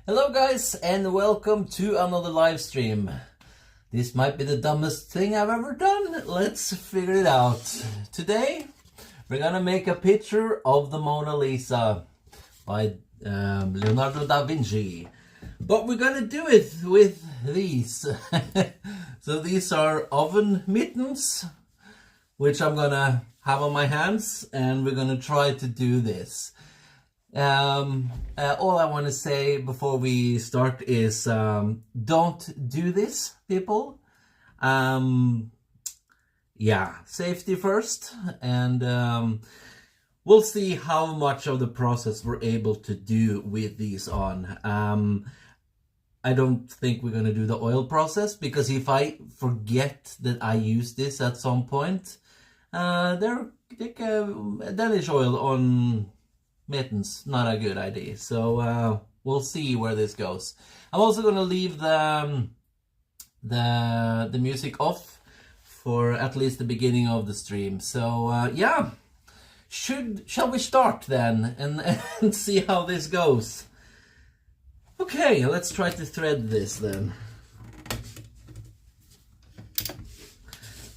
Hello guys and welcome to another live stream. This might be the dumbest thing I've ever done. Let's figure it out. Today we're gonna make a picture of the Mona Lisa by Leonardo da Vinci. But we're gonna do it with these. So these are oven mittens, which I'm gonna have on my hands, and we're gonna try to do this. All I want to say before we start is don't do this, people. Yeah, safety first, and we'll see how much of the process we're able to do with these on. I don't think we're gonna do the oil process, because if I forget that I use this at some point, there Danish oil on mittens, not a good idea. So we'll see where this goes. I'm also gonna leave the music off for at least the beginning of the stream. So yeah, shall we start then and see how this goes? Okay, let's try to thread this then.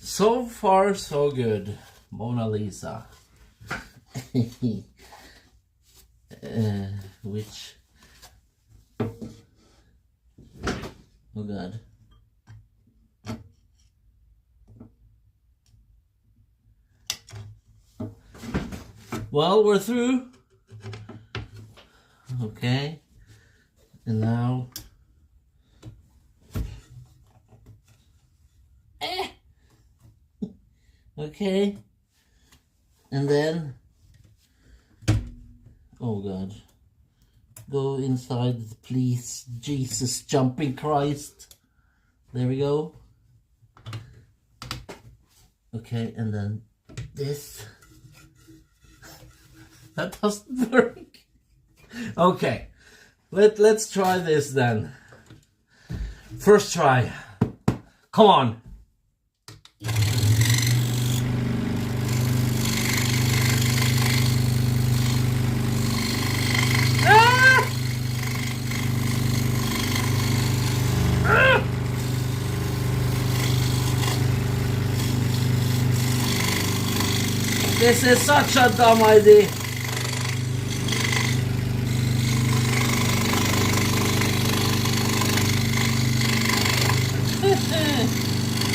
So far so good. Mona Lisa. Which, oh god, well, we're through. Okay, and now okay, and then oh god, go inside, please, Jesus jumping Christ. There we go. Okay, and then this. That doesn't work. Okay, let's try this then. First try. Come on. This is such a dumb idea.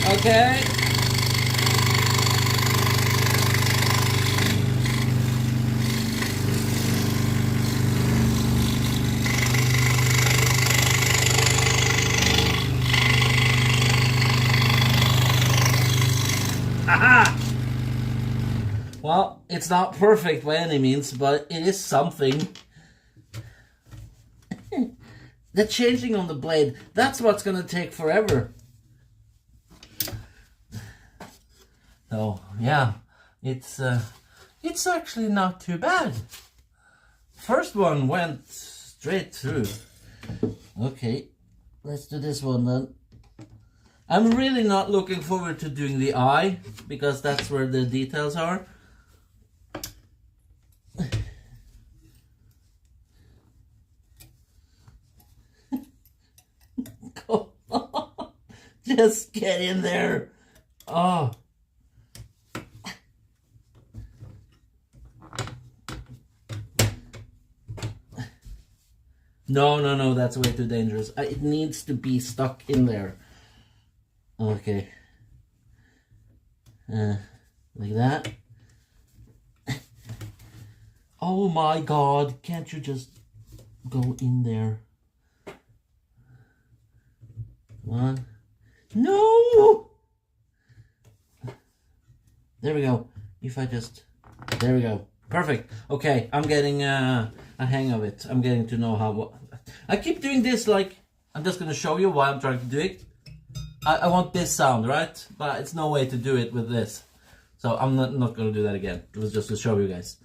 Okay. Aha! Well, it's not perfect by any means, but it is something. The changing on the blade, that's what's gonna take forever. So, yeah, it's actually not too bad. First one went straight through. Okay, let's do this one then. I'm really not looking forward to doing the eye, because that's where the details are. Come on. Just get in there. Oh. No, that's way too dangerous. It needs to be stuck in there. Okay. Like that. Oh my god, can't you just go in there? Come on. No! There we go. If I just... There we go. Perfect. Okay, I'm getting a hang of it. I'm getting to know how... I keep doing this like... I'm just going to show you why I'm trying to do it. I want this sound, right? But it's no way to do it with this. So I'm not going to do that again. It was just to show you guys.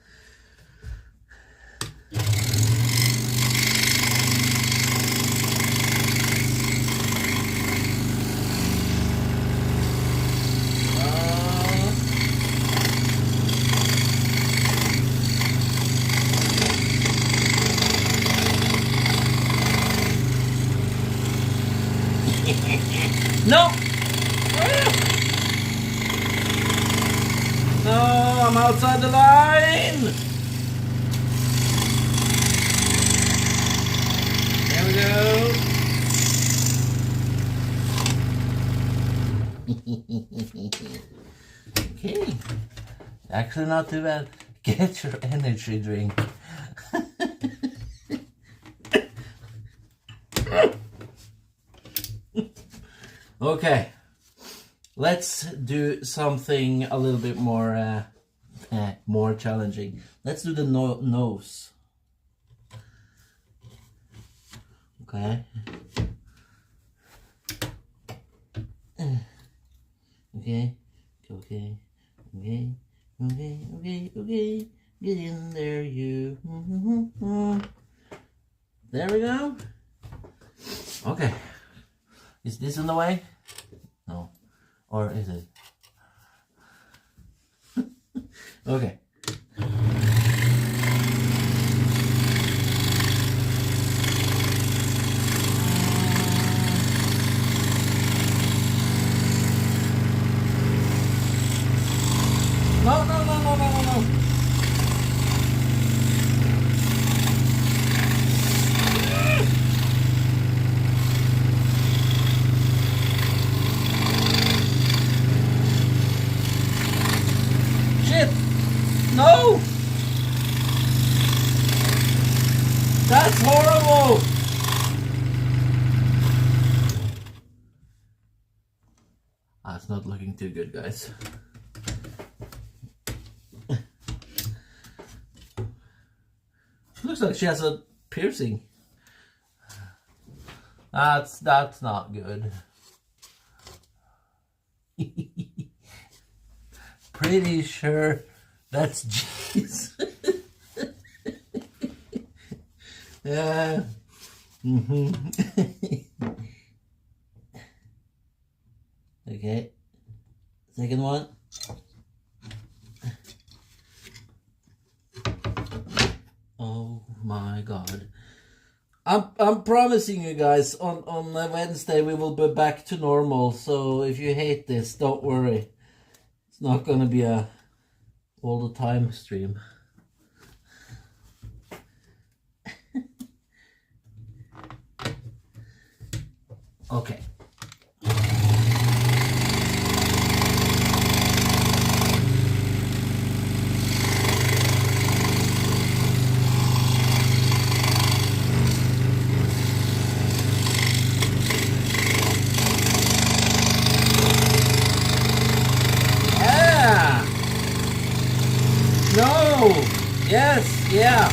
No! No, I'm outside the line! There we go. Okay. Actually not too bad. Get your energy drink. Okay. Let's do something a little bit more more challenging. Let's do the nose. Okay. Okay. Okay. Okay. Okay. Get in there, you. There we go. Okay. Is this in the way? No. Or is it? Okay. No. Shit! No! That's horrible! That's not looking too good, guys. Looks like she has a piercing. That's not good. Pretty sure that's cheese. Yeah. Okay. Second one. Oh my god. I'm promising you guys on Wednesday we will be back to normal, so if you hate this, don't worry. It's not gonna be a all the time stream. Okay. No! Yes, yeah.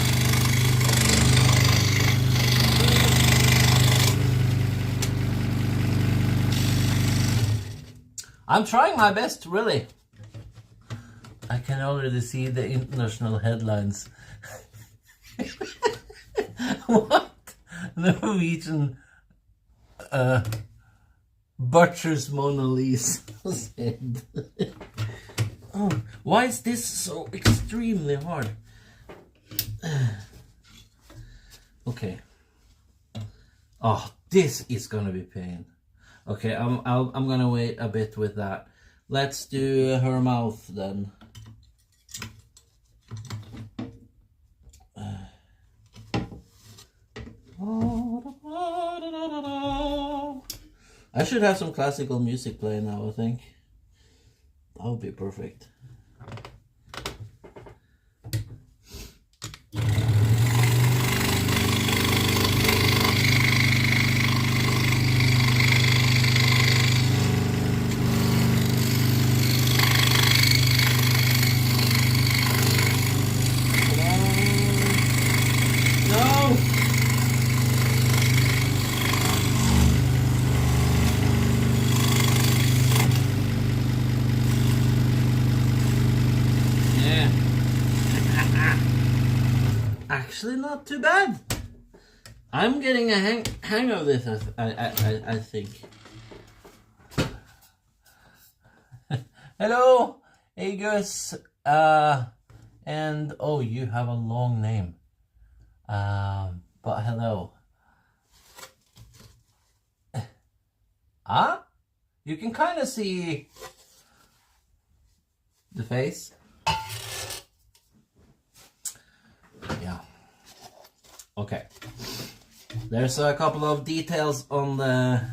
I'm trying my best, really. I can already see the international headlines. What? Norwegian butchers Mona Lisa said. Oh, why is this so extremely hard? Okay. Oh, this is gonna be pain. Okay, I'm gonna wait a bit with that. Let's do her mouth then. I should have some classical music playing now, I think. That would be perfect. Actually not too bad. I'm getting a hang of this, I think. Hello, Agus, and oh, you have a long name. But hello. Ah? You can kind of see the face. Yeah. Okay. There's a couple of details on the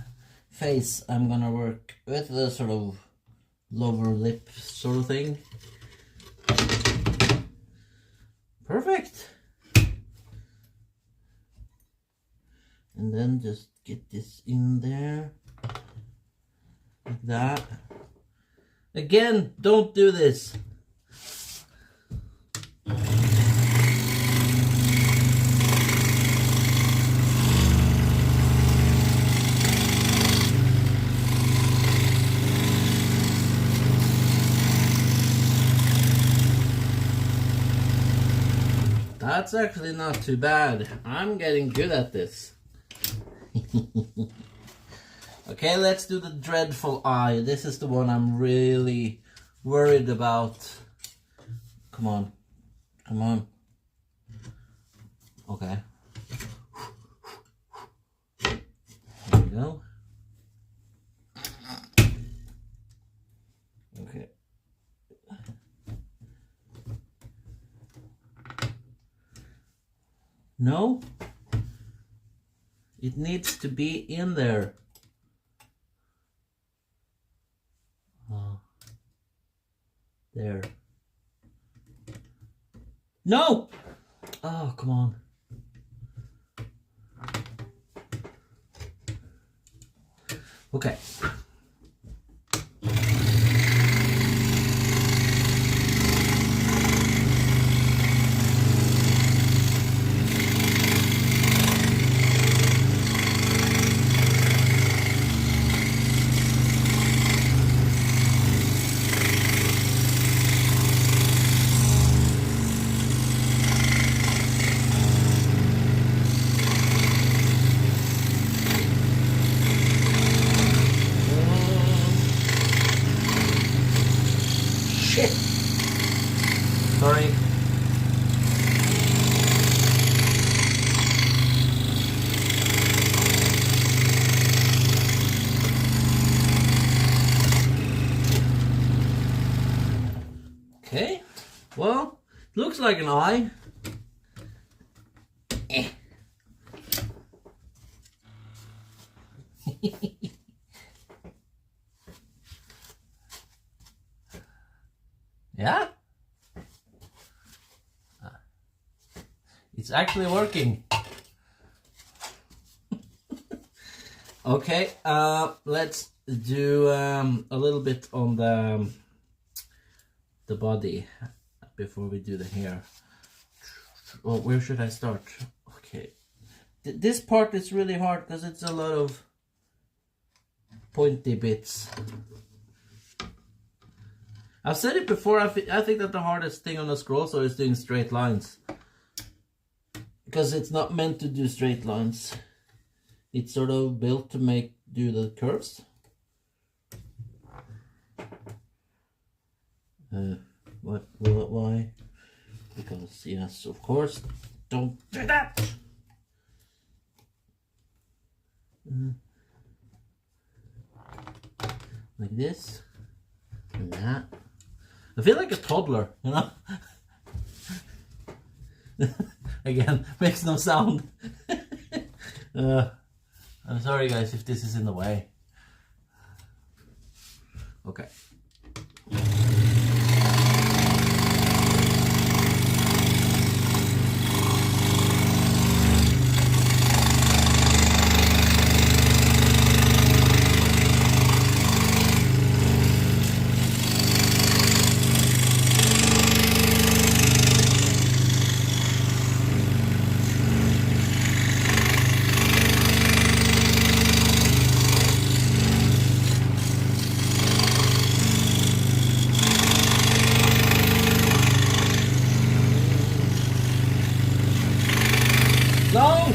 face I'm gonna work with, the sort of lower lip sort of thing. Perfect. And then just get this in there like that. Again, don't do this. That's actually not too bad. I'm getting good at this. Okay, let's do the dreadful eye. This is the one I'm really worried about. Come on. Come on. Okay. There we go. Okay. No, it needs to be in there. There. No! Oh, come on. Okay. Shit. Sorry. Okay. Well, looks like an eye. Yeah? It's actually working. Okay, let's do a little bit on the body before we do the hair. Well, where should I start? Okay. This part is really hard because it's a lot of pointy bits. I've said it before, I think that the hardest thing on a scroll saw is doing straight lines. Because it's not meant to do straight lines. It's sort of built to do the curves. Why? Because, yes, of course, don't do that! Like this, and that. I feel like a toddler, you know? Again, makes no sound. I'm sorry guys if this is in the way. Okay. Go!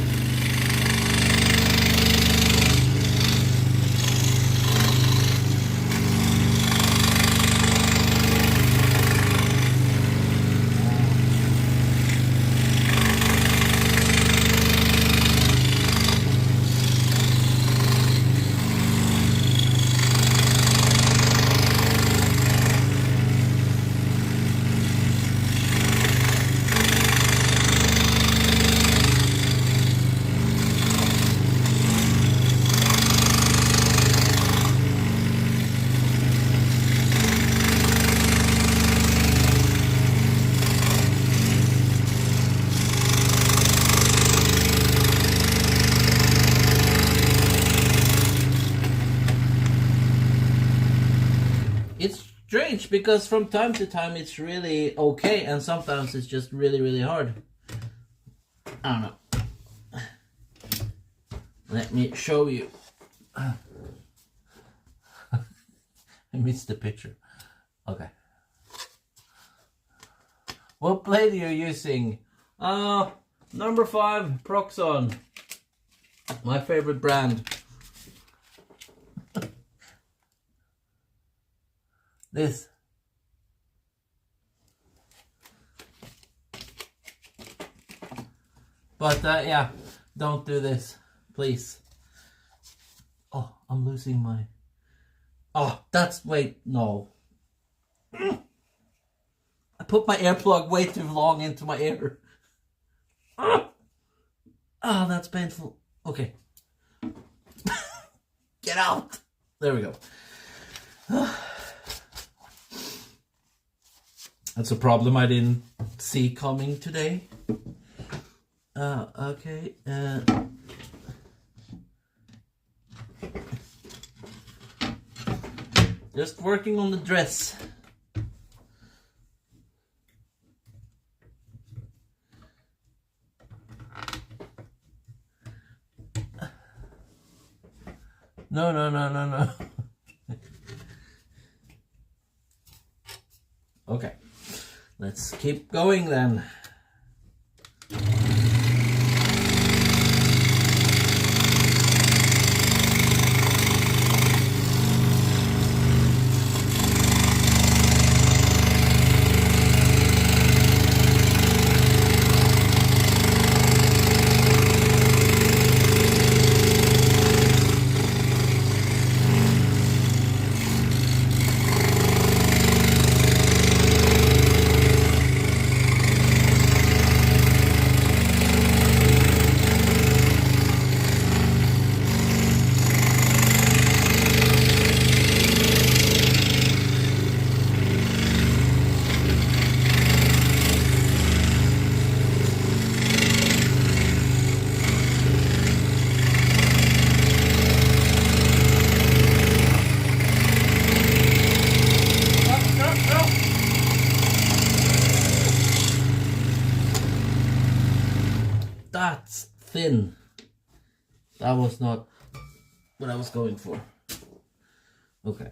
strange because from time to time it's really okay and sometimes it's just really, really hard. I don't know. Let me show you. I missed the picture. Okay. What blade are you using? Number 5 Proxon. My favorite brand. This. But yeah, don't do this, please. Oh, I'm losing my... Oh, that's... Wait, no. I put my earplug way too long into my ear. Oh, that's painful. Okay. Get out. There we go. That's a problem I didn't see coming today. Okay. Just working on the dress. No. Okay. Let's keep going then. That's thin. That was not what I was going for. Okay.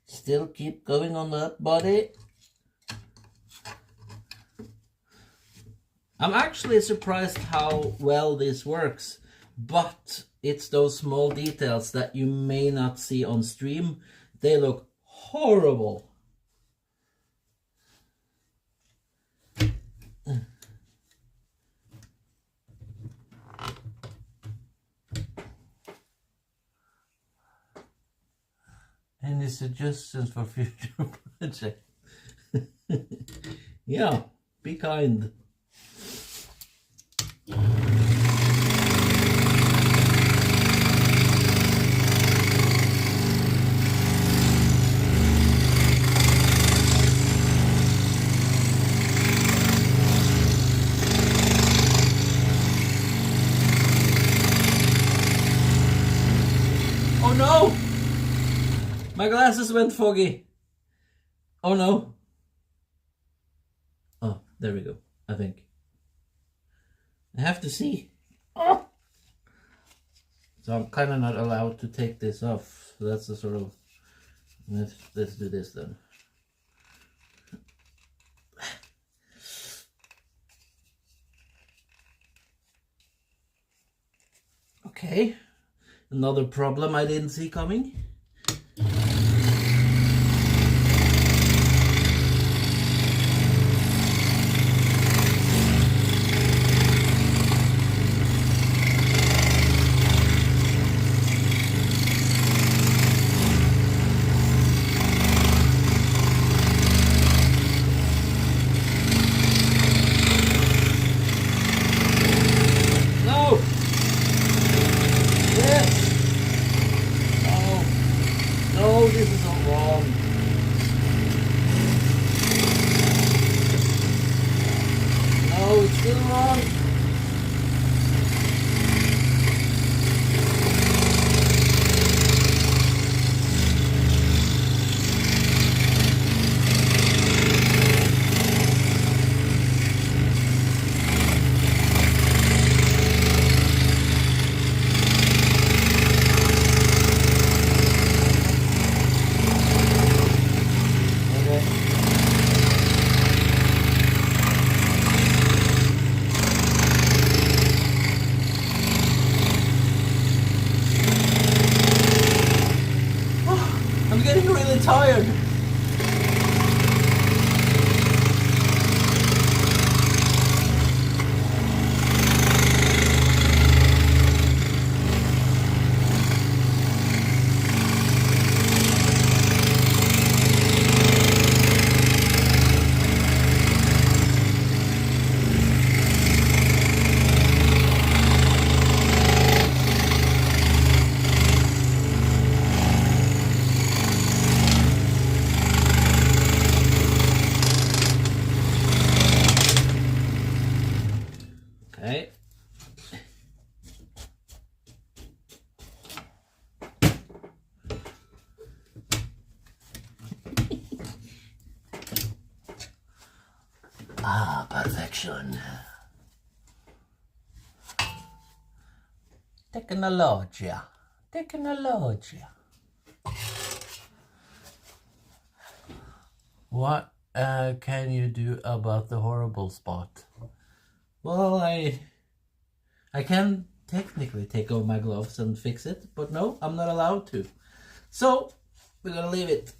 Still keep going on that body. I'm actually surprised how well this works, but it's those small details that you may not see on stream. They look horrible. Any suggestions for future project? Yeah, be kind. Oh no! My glasses went foggy. Oh no. Oh, there we go, I think. I have to see. Oh. So I'm kind of not allowed to take this off. So that's the sort of... Let's do this then. Okay. Another problem I didn't see coming. tired. Okay. Ah, perfection. Technologia. Technologia. What can you do about the horrible spot? Well, I can technically take off my gloves and fix it, but no, I'm not allowed to. So, we're gonna leave it.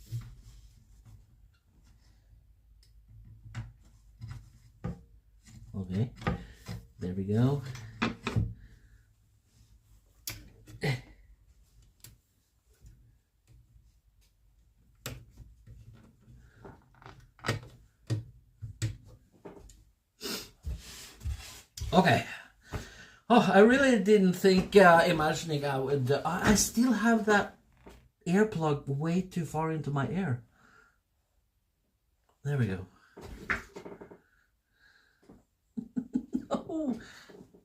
Okay, there we go. Okay. Oh, I really didn't think, imagining I would... I still have that earplug way too far into my ear. There we go. No,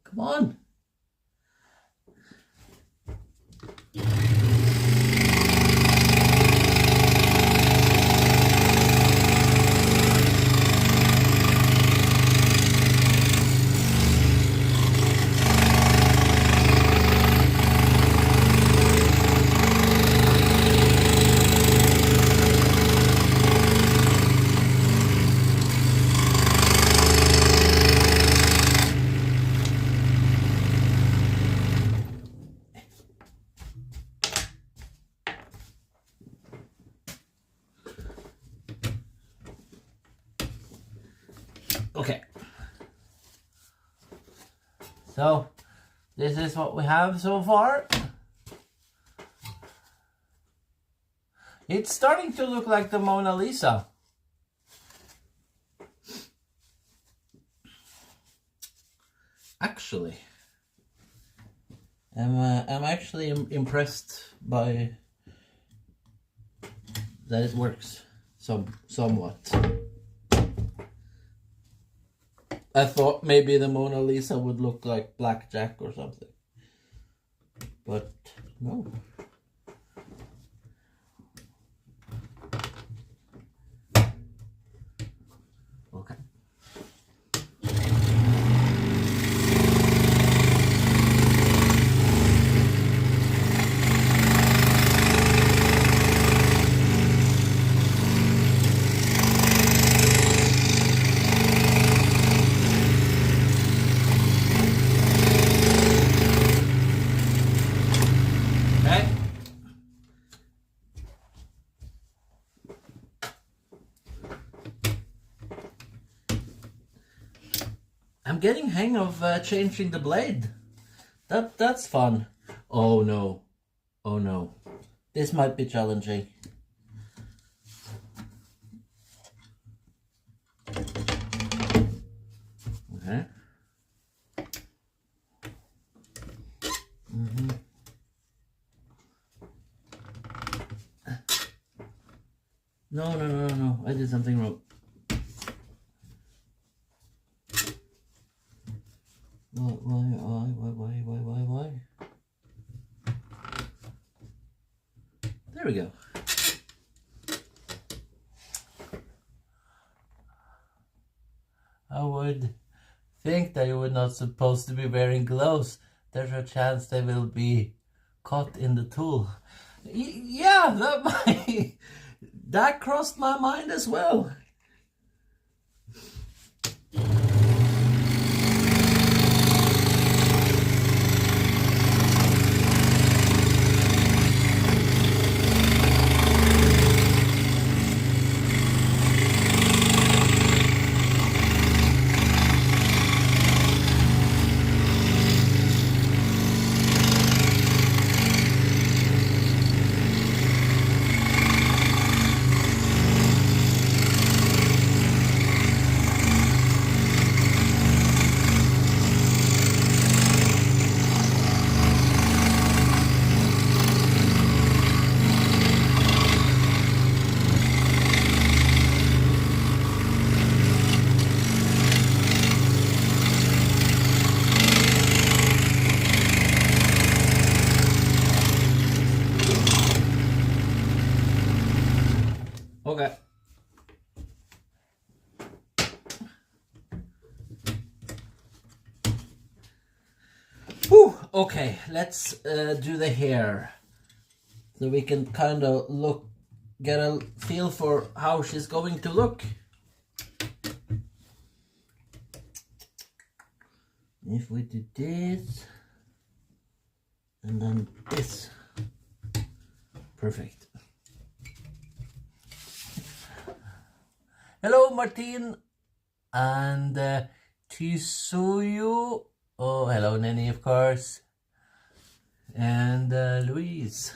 come on. Okay, so this is what we have so far. It's starting to look like the Mona Lisa. Actually, I'm actually impressed by that it works somewhat. I thought maybe the Mona Lisa would look like blackjack or something, but no. Okay. I'm getting hang of changing the blade. That's fun. Oh no. Oh no. This might be challenging. Okay. No. I did something wrong. Why? There we go. I would think that you were not supposed to be wearing gloves. There's a chance they will be caught in the tool. Yeah, that crossed my mind as well. Okay, let's do the hair. So we can kind of get a feel for how she's going to look. If we do this, and then this. Perfect. Hello, Martin. And Tisuyu. Oh, hello, Nenny, of course. And Louise.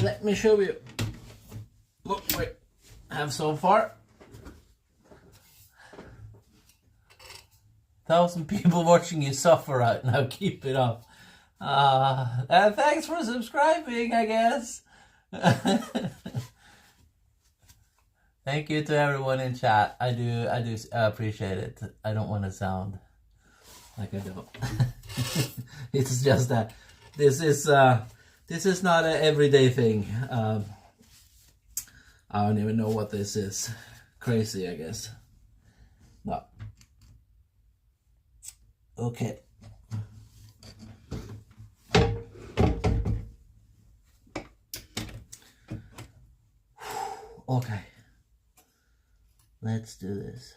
Let me show you what we have so far. 1,000 people watching you suffer right now. Keep it up. Thanks for subscribing, I guess. Thank you to everyone in chat. I do appreciate it. I don't want to sound like I don't. It's just that this is not an everyday thing. I don't even know what this is. Crazy, I guess. No. Okay. Okay. Let's do this.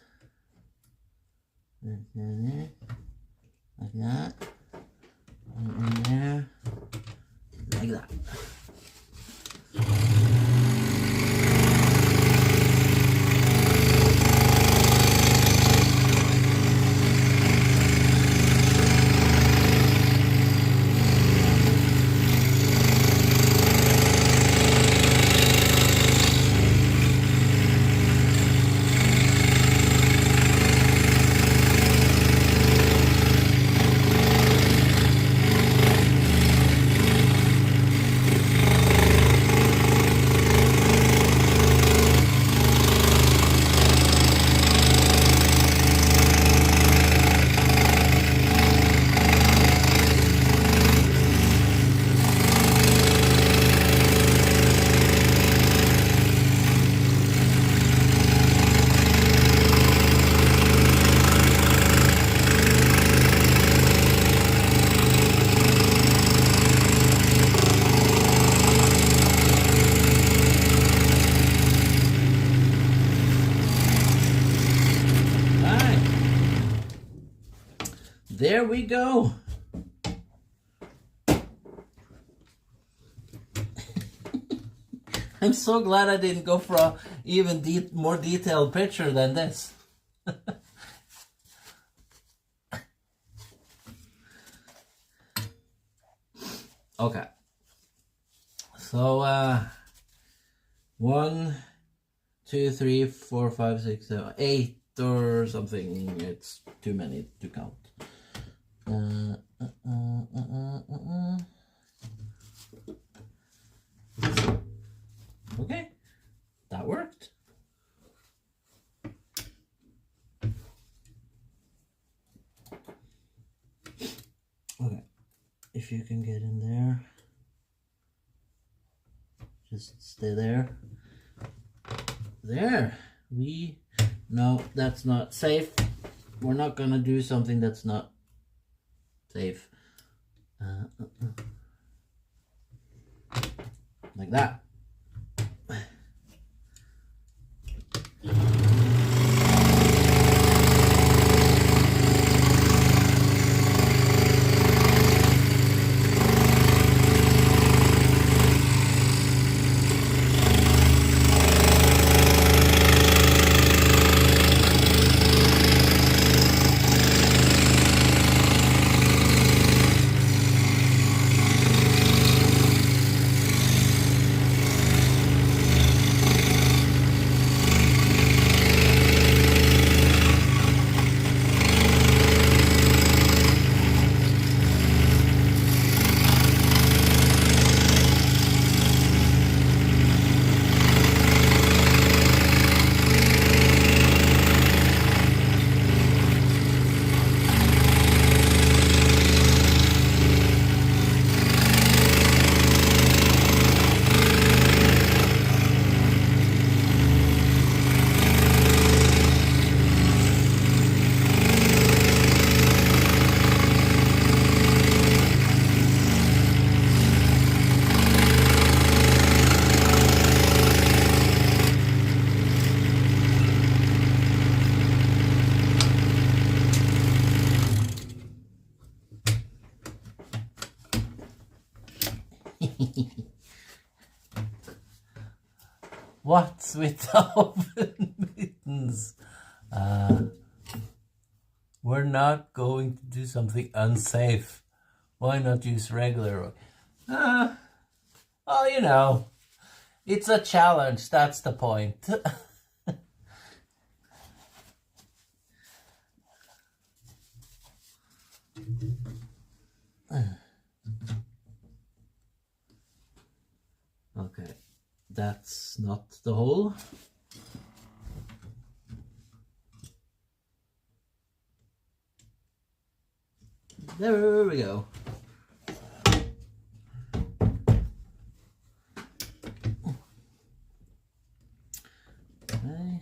Like that. And in there. Like that. There we go. I'm so glad I didn't go for a even more detailed picture than this. Okay. So 1, 2, 3, 4, 5, 6, 7, 8 or something. It's too many to count. Okay, that worked. Okay, if you can get in there, just stay there. there. No, that's not safe. We're not gonna do something that's not safe. Like that. What's with the oven mittens? We're not going to do something unsafe. Why not use regular? Oh, you know, it's a challenge. That's the point. Okay, that's not the hole. There we go. Okay.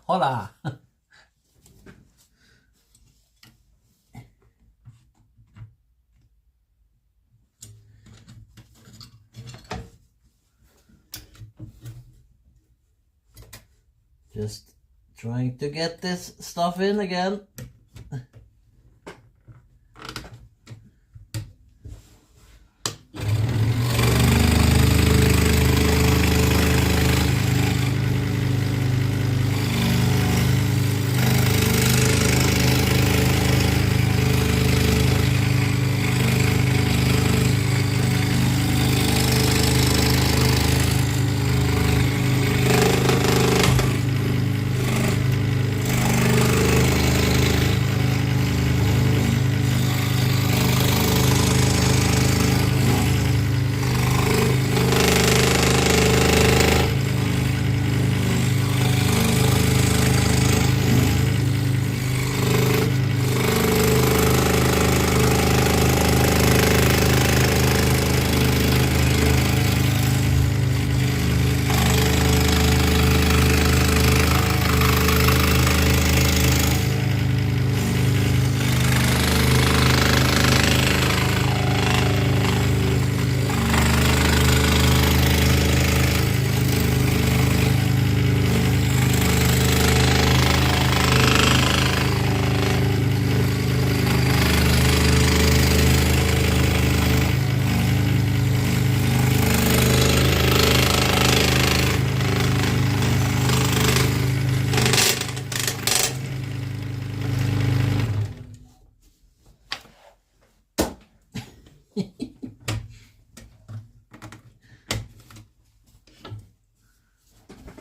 Hola. Just trying to get this stuff in again.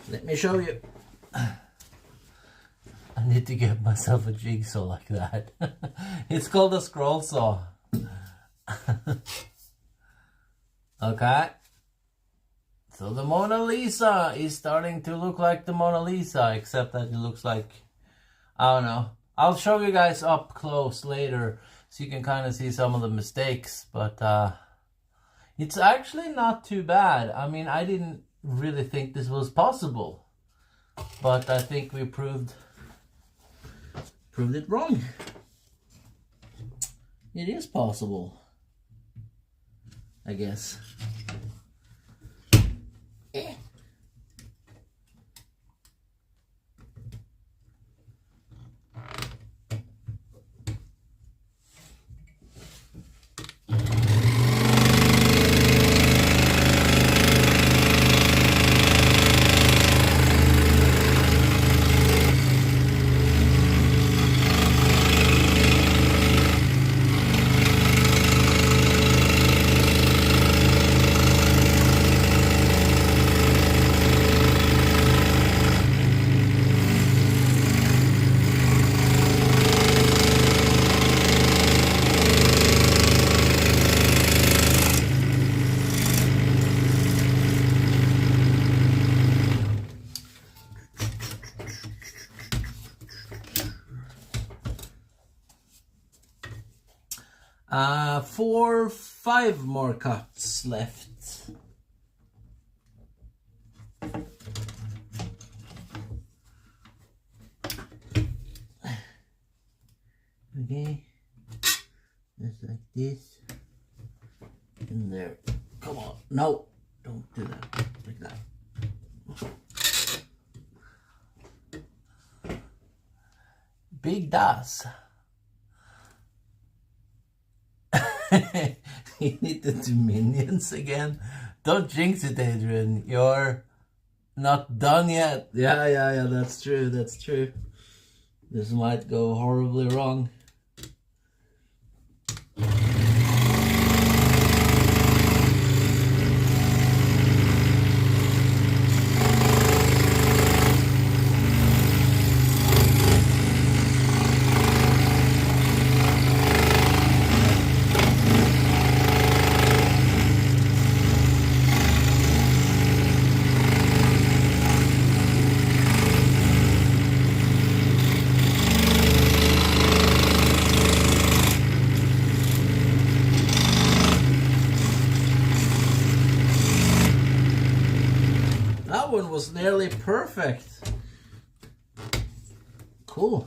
Let me show you. I need to get myself a jigsaw like that. It's called a scroll saw. Okay. So the Mona Lisa is starting to look like the Mona Lisa, except that it looks like, I don't know. I'll show you guys up close later so you can kind of see some of the mistakes, but it's actually not too bad. I mean, I didn't really think this was possible, but I think we proved it wrong. It is possible, I guess. Five more cuts left. Okay, just like this. In there. Come on. No, don't do that. Like that. Big das. You need to do minions again. Don't jinx it, Adrian. You're not done yet. Yeah, that's true. That's true. This might go horribly wrong. One was nearly perfect. Cool.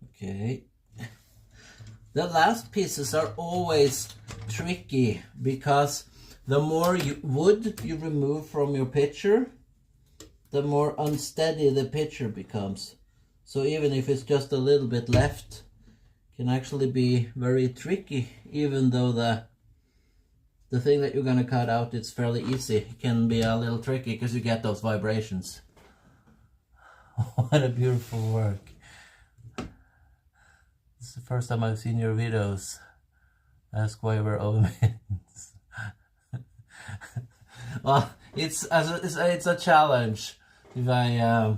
Okay. The last pieces are always tricky because the more wood you remove from your picture, the more unsteady the picture becomes. So even if it's just a little bit left, can actually be very tricky, even though the thing that you're going to cut out, it's fairly easy. It can be a little tricky because you get those vibrations. What a beautiful work. This is the first time I've seen your videos. Ask why we're over mittens. Well, it's a challenge. If I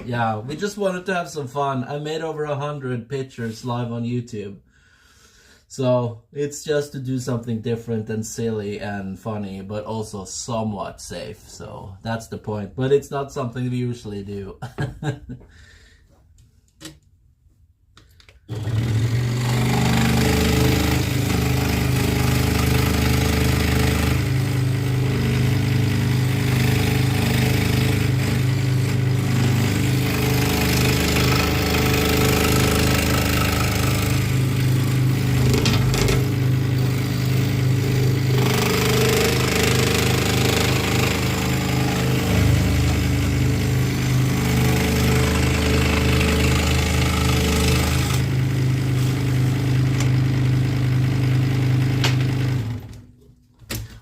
yeah, we just wanted to have some fun. I made over 100 pictures live on YouTube. So it's just to do something different and silly and funny, but also somewhat safe. So that's the point. But it's not something we usually do.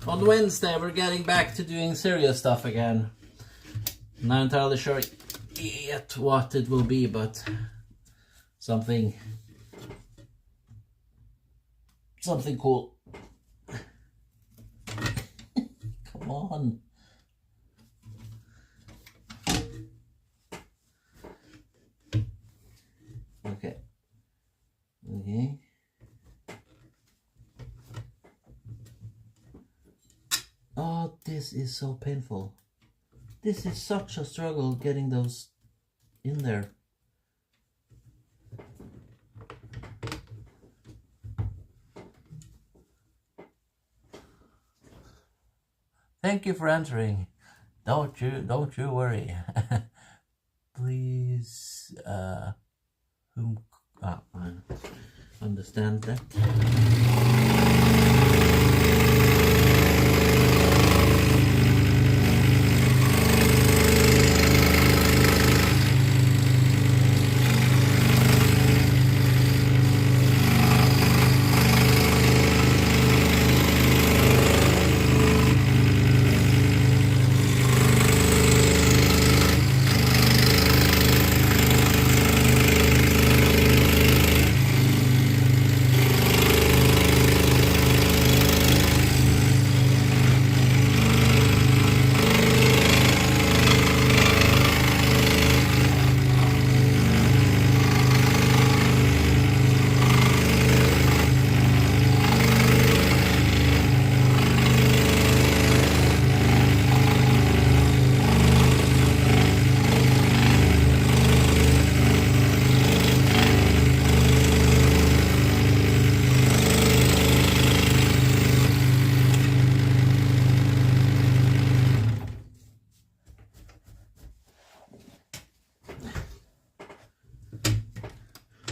On Wednesday, we're getting back to doing serious stuff again. Not entirely sure yet what it will be, but something cool. Come on. Okay. Oh, this is so painful. This is such a struggle getting those in there. Thank you for answering. Don't you worry. Please, I understand that.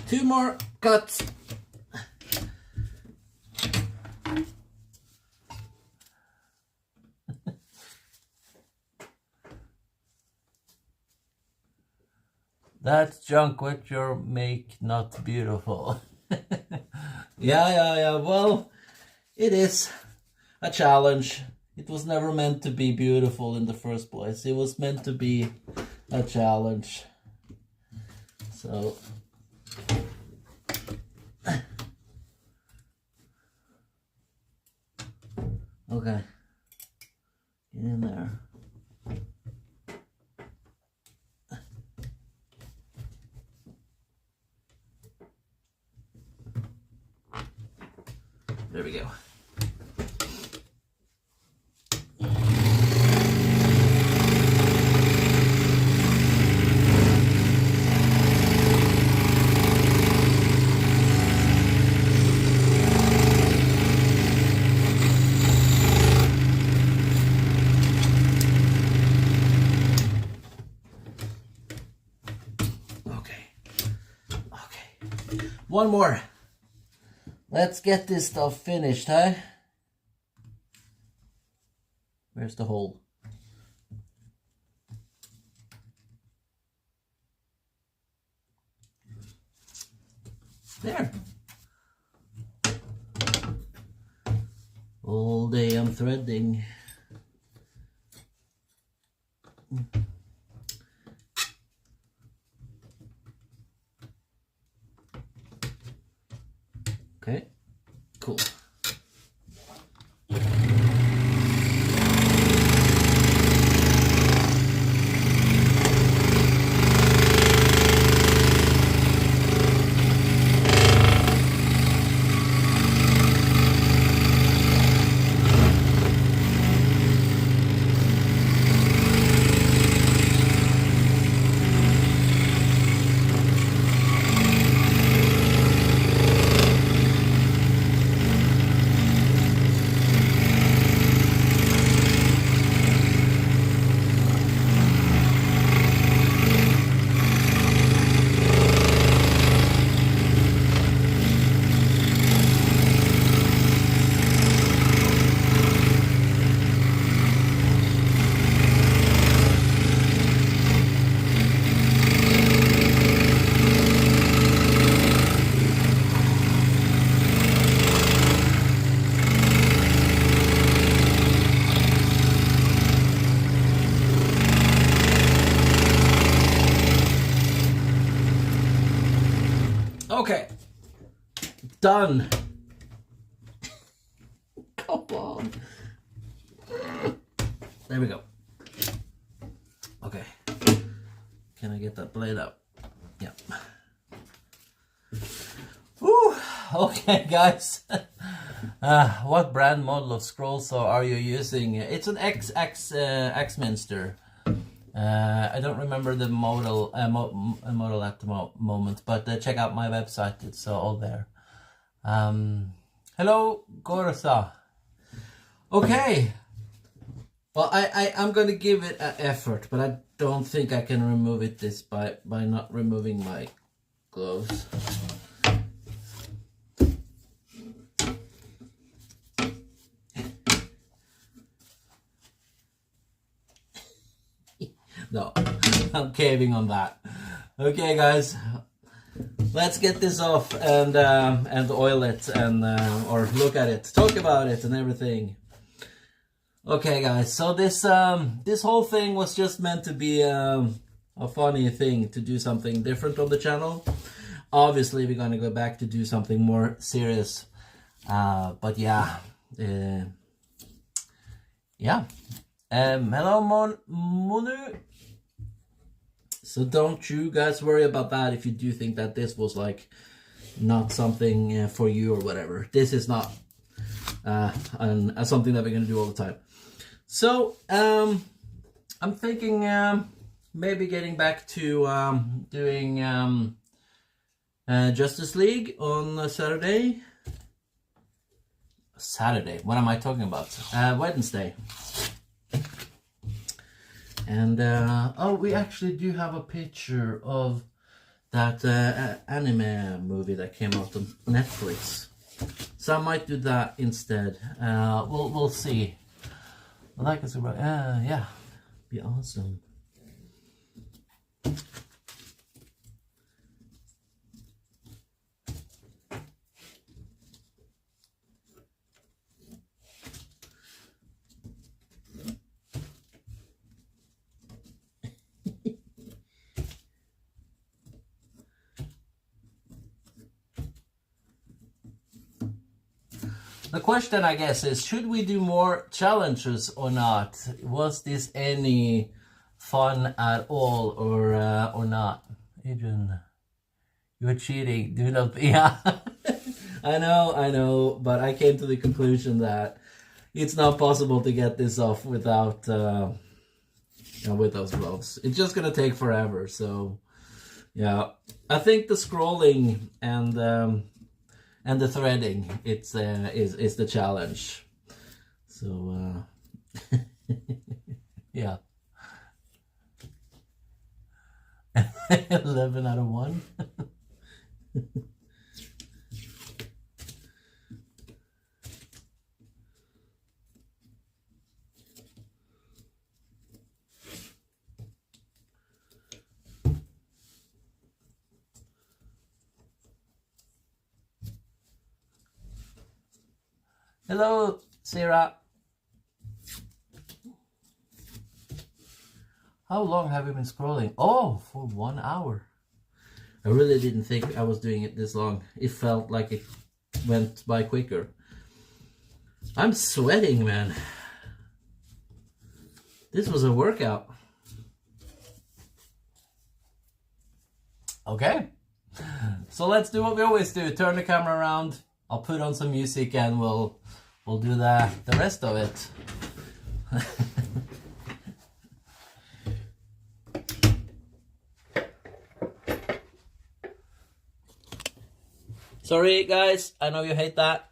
Two more cuts. That's junk which you make not beautiful. Yeah. Well, it is a challenge. It was never meant to be beautiful in the first place. It was meant to be a challenge. So okay, get in there. There we go. One more. Let's get this stuff finished, huh? Where's the hole? There. All day I'm threading. Okay, cool. Okay. Done. Come on. There we go. Okay. Can I get that blade out? Yeah. Whew. Okay, guys. What brand model of scroll saw are you using? It's an X-Minster. I don't remember the model model at the moment, but check out my website. It's all there. Hello, Gorsa. Okay. Well, I'm gonna give it an effort, but I don't think I can remove it by not removing my gloves. No, I'm caving on that. Okay, guys, let's get this off and oil it and or look at it, talk about it, and everything. Okay, guys. So this whole thing was just meant to be a funny thing, to do something different on the channel. Obviously, we're gonna go back to do something more serious. But yeah, yeah. Hello, Monu. So don't you guys worry about that if you do think that this was like not something for you or whatever. This is not something that we're gonna do all the time. So I'm thinking maybe getting back to doing Justice League on Saturday. Saturday? What am I talking about? Wednesday. And oh, we actually do have a picture of that anime movie that came out on Netflix. So I might do that instead. We'll see. I like it so much. Yeah, be awesome. The question, I guess, is should we do more challenges or not? Was this any fun at all or not? Adrian, you're cheating. Do not. Yeah, I know, but I came to the conclusion that it's not possible to get this off without with those gloves. It's just gonna take forever. So yeah, I think the scrolling and the threading, is the challenge. So yeah. 11 out of 1. Hello, Sarah. How long have you been scrolling? Oh, for 1 hour. I really didn't think I was doing it this long. It felt like it went by quicker. I'm sweating, man. This was a workout. Okay. So let's do what we always do. Turn the camera around. I'll put on some music and we'll do the rest of it. Sorry guys, I know you hate that.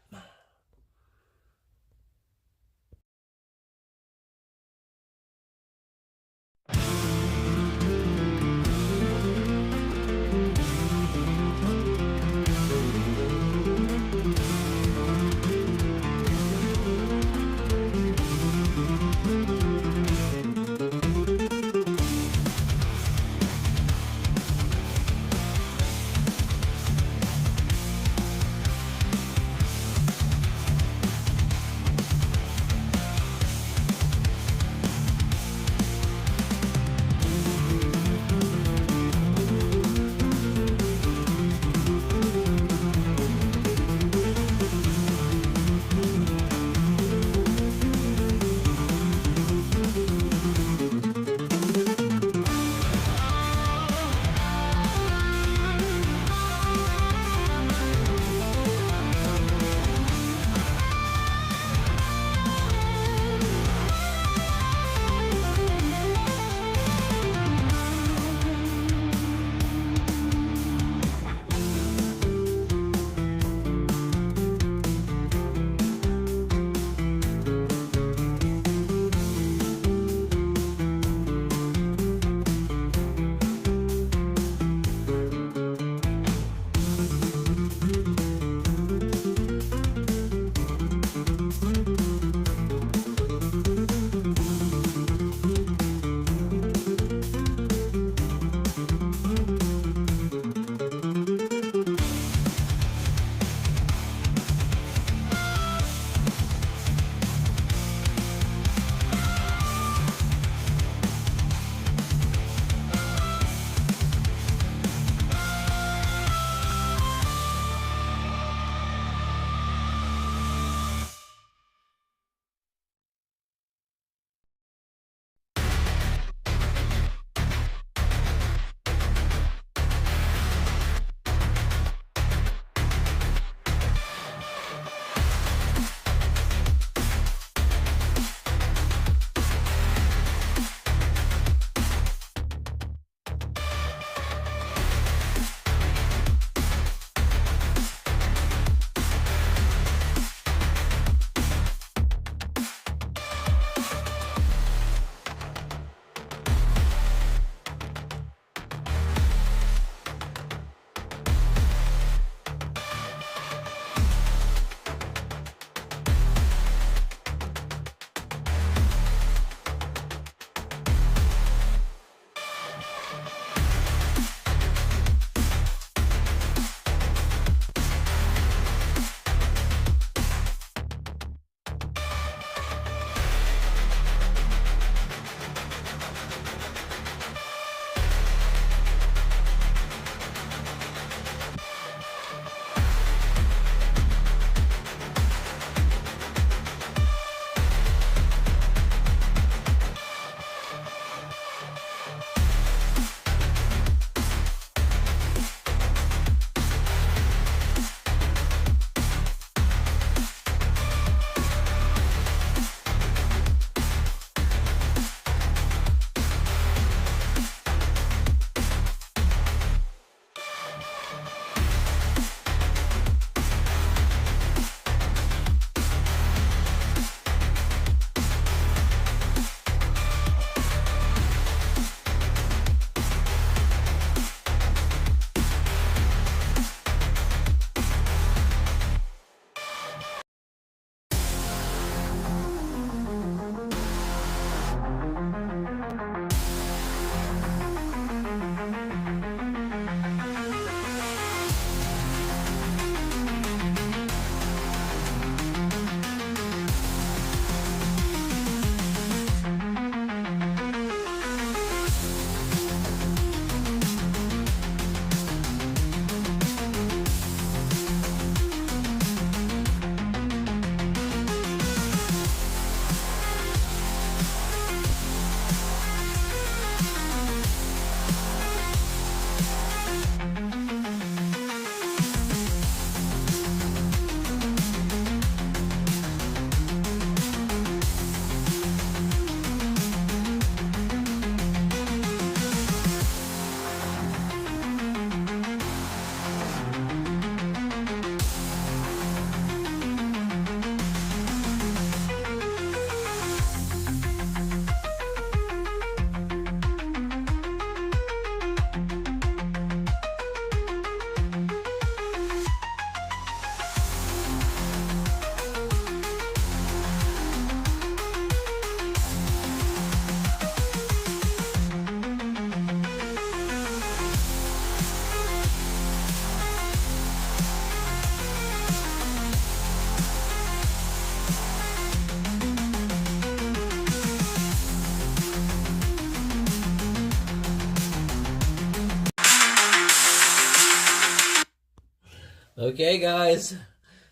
Okay guys,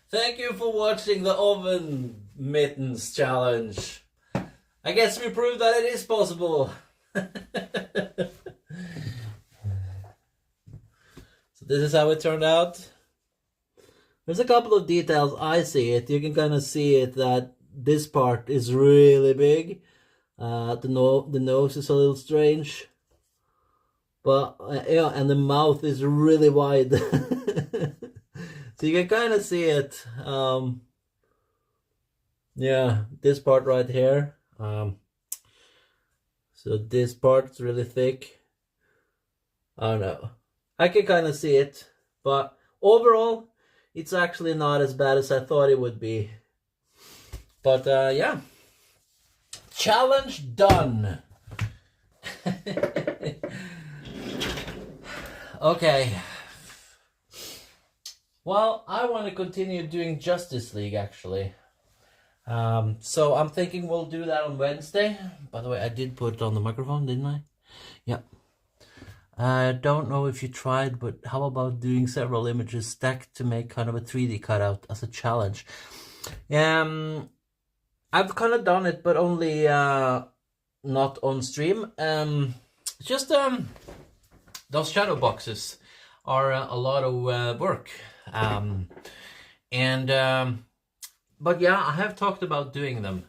thank you for watching the oven mittens challenge. I guess we proved that it is possible. So this is how it turned out. There's a couple of details I see it. You can kind of see it that this part is really big. The nose is a little strange. But yeah, and the mouth is really wide. So you can kind of see it. Yeah, this part right here. So this part's really thick. I don't know. I can kind of see it, but overall, it's actually not as bad as I thought it would be. But yeah, challenge done. Okay. Well, I want to continue doing Justice League actually. So I'm thinking we'll do that on Wednesday. By the way, I did put it on the microphone, didn't I? Yeah. I don't know if you tried, but how about doing several images stacked to make kind of a 3D cutout as a challenge? I've kind of done it, but only not on stream. Just those shadow boxes are a lot of work. But yeah, I have talked about doing them.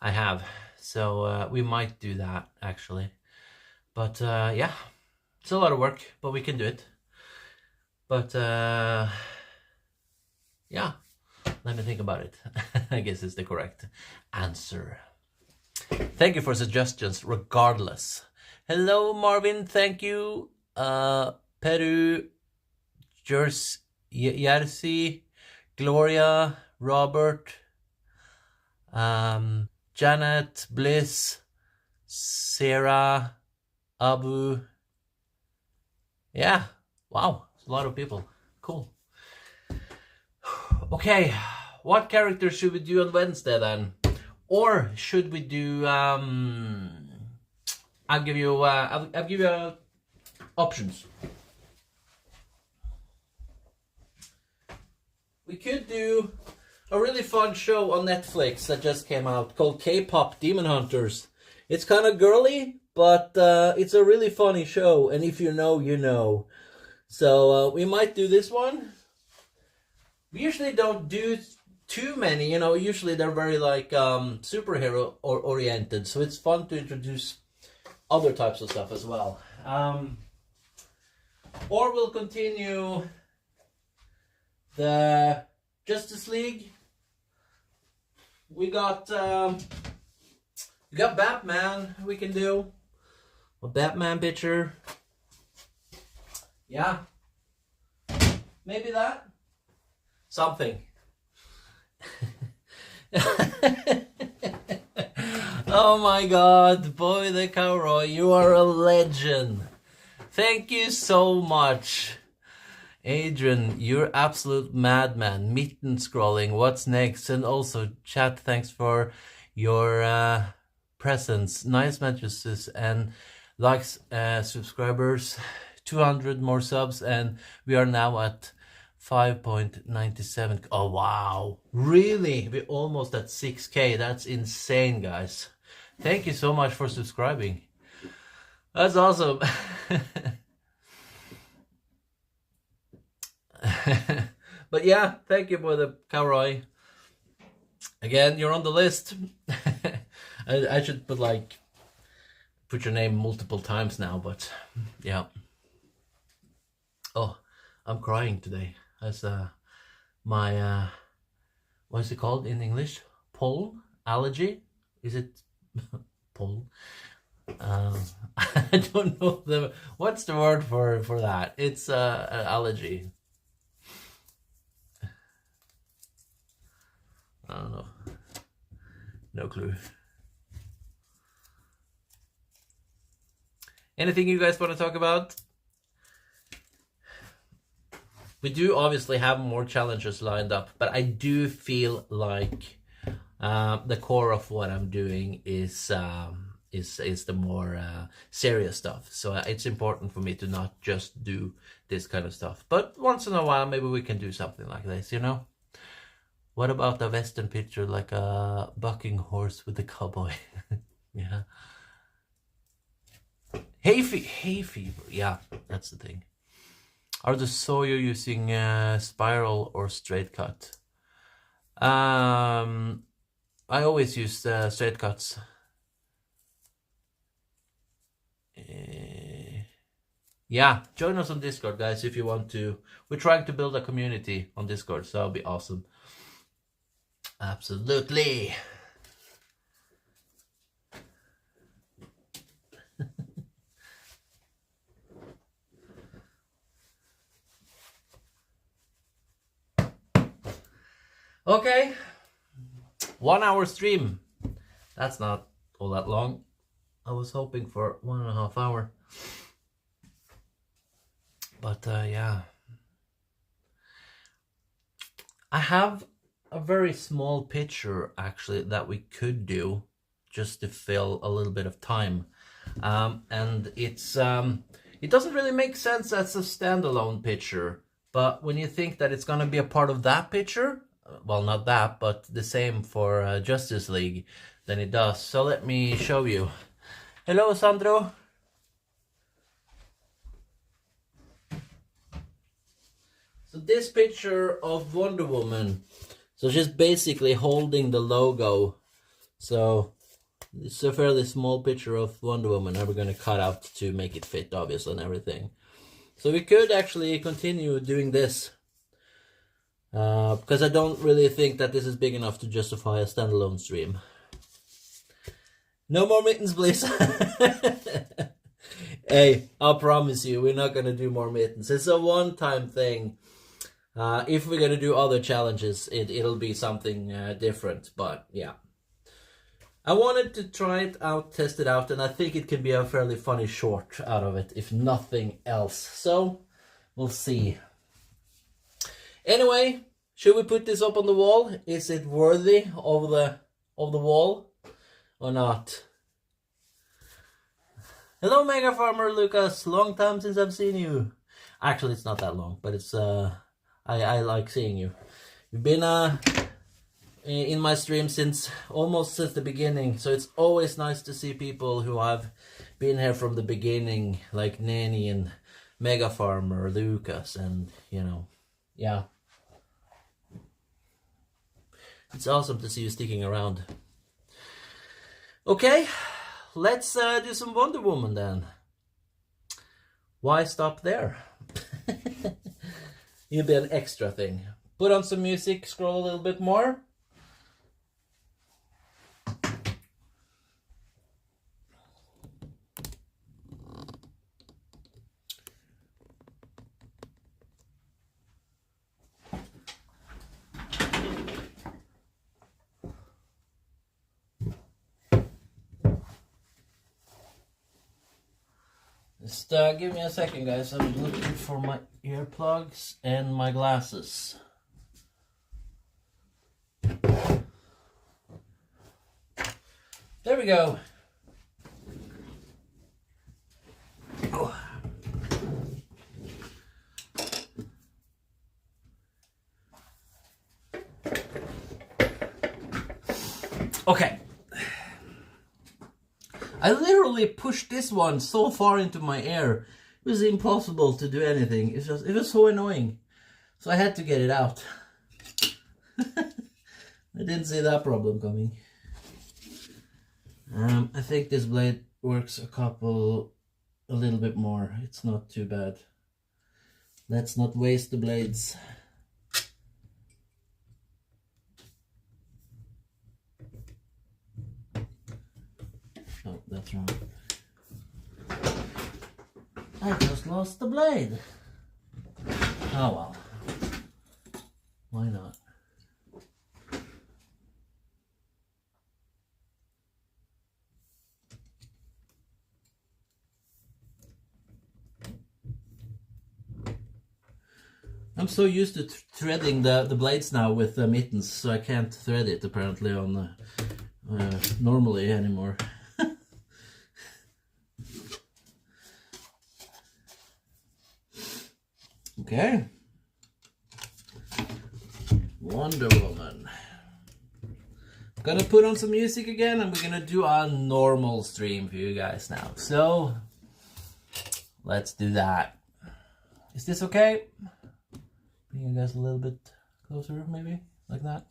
I have. So we might do that actually. But yeah, it's a lot of work, but we can do it. But yeah, let me think about it. I guess it's the correct answer. Thank you for suggestions regardless. Hello Marvin, thank you. Peru, Jersey, Gloria, Robert, Janet, Bliss, Sarah, Abu, Yeah, wow, it's a lot of people. Cool. Okay, what character should we do on Wednesday then? Or should we do? I'll give you options. We could do a really fun show on Netflix that just came out called K-Pop Demon Hunters. It's kind of girly, but it's a really funny show, and if you know, you know. So we might do this one. We usually don't do too many, you know, usually they're very like superhero oriented, so it's fun to introduce other types of stuff as well. Or we'll continue the Justice League. We got Batman. We can do a Batman picture. Yeah, maybe that something. Oh my God, Boy the Cowroy, you are a legend. Thank you so much. Adrian, you're absolute madman. Mitten scrolling, what's next? And also, chat, thanks for your presence. Nice mattresses and likes, subscribers. 200 more subs, and we are now at 5.97. Oh wow, really? We're almost at 6k. That's insane, guys. Thank you so much for subscribing. That's awesome. But yeah, thank you for the Cowroy. Again, you're on the list. I should put your name multiple times now, but yeah. Oh, I'm crying today. As my what's it called in English? Pollen allergy? Is it pollen? I don't know what's the word for that. It's an allergy. I don't know. No clue. Anything you guys want to talk about? We do obviously have more challenges lined up, but I do feel like the core of what I'm doing is the more serious stuff. So it's important for me to not just do this kind of stuff. But once in a while, maybe we can do something like this, you know? What about a Western picture like a bucking horse with a cowboy? Yeah. Hay fever. Yeah, that's the thing. Are the sawyer using spiral or straight cut? I always use straight cuts. Yeah, join us on Discord, guys, if you want to. We're trying to build a community on Discord, so that'll be awesome. Absolutely. Okay, 1 hour stream. That's not all that long. I was hoping for 1.5 hours. But yeah. I have a very small picture actually that we could do just to fill a little bit of time. And it's it doesn't really make sense as a standalone picture, but when you think that it's going to be a part of that picture, well, not that, but the same for Justice League, then it does. So let me show you. Hello, Sandro. So this picture of Wonder Woman, so she's basically holding the logo. So it's a fairly small picture of Wonder Woman, and we're going to cut out to make it fit, obviously, and everything. So we could actually continue doing this. Because I don't really think that this is big enough to justify a standalone stream. No more mittens, please. Hey, I'll promise you, we're not going to do more mittens. It's a one-time thing. If we're going to do other challenges, it'll be something different. But yeah. I wanted to try it out, test it out, and I think it can be a fairly funny short out of it, if nothing else. So, we'll see. Anyway, should we put this up on the wall? Is it worthy of the wall or not? Hello, Mega Farmer Lucas. Long time since I've seen you. Actually, it's not that long, but it's I like seeing you. You've been in my stream almost since the beginning, so it's always nice to see people who have been here from the beginning, like Nanny and Mega Farmer Lucas, and you know, yeah. It's awesome to see you sticking around. Okay, let's do some Wonder Woman then. Why stop there? It'll be an extra thing. Put on some music, scroll a little bit more. Just give me a second, guys. I'm looking for my earplugs and my glasses. There we go. Oh. Okay. I literally pushed this one so far into my ear. It was impossible to do anything. It was so annoying. So I had to get it out. I didn't see that problem coming. I think this blade works a little bit more. It's not too bad. Let's not waste the blades. Oh, that's wrong. I just lost the blade. Oh well. Why not? I'm so used to threading the blades now with the mittens, so I can't thread it apparently on normally anymore. Okay. Wonder Woman. I'm gonna put on some music again, and we're gonna do a normal stream for you guys now. So let's do that. Is this okay? Bring you guys a little bit closer, maybe like that.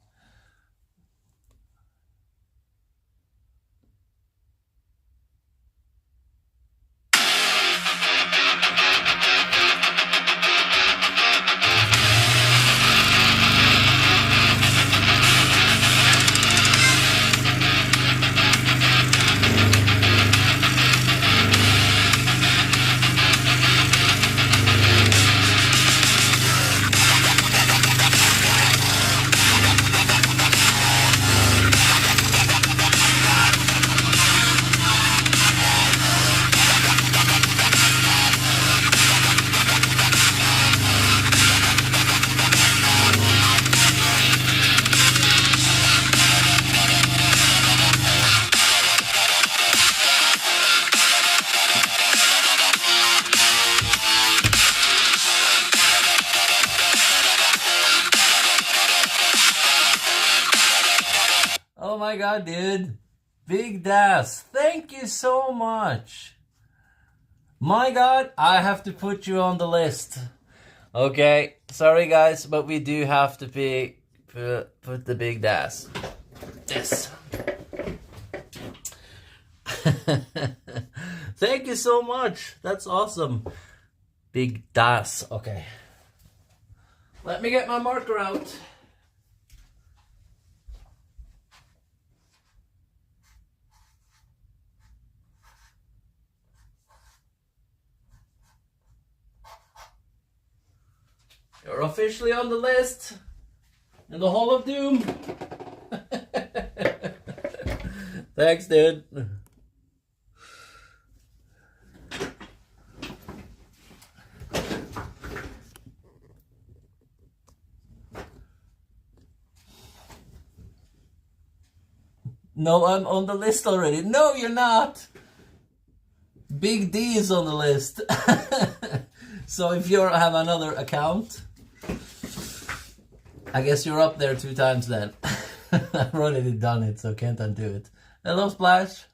Oh my god, dude. Big Das, thank you so much. My god, I have to put you on the list. Okay, sorry guys, but we do have to put the Big Das. This. Thank you so much. That's awesome. Big Das. Okay. Let me get my marker out. You're officially on the list in the Hall of Doom. Thanks, dude. No, I'm on the list already. No, you're not. Big D is on the list. So if you have another account, I guess you're up there 2 times then. I've already done it, so can't undo it. Hello, Splash.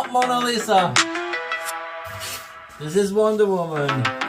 not Mona Lisa. This is Wonder Woman.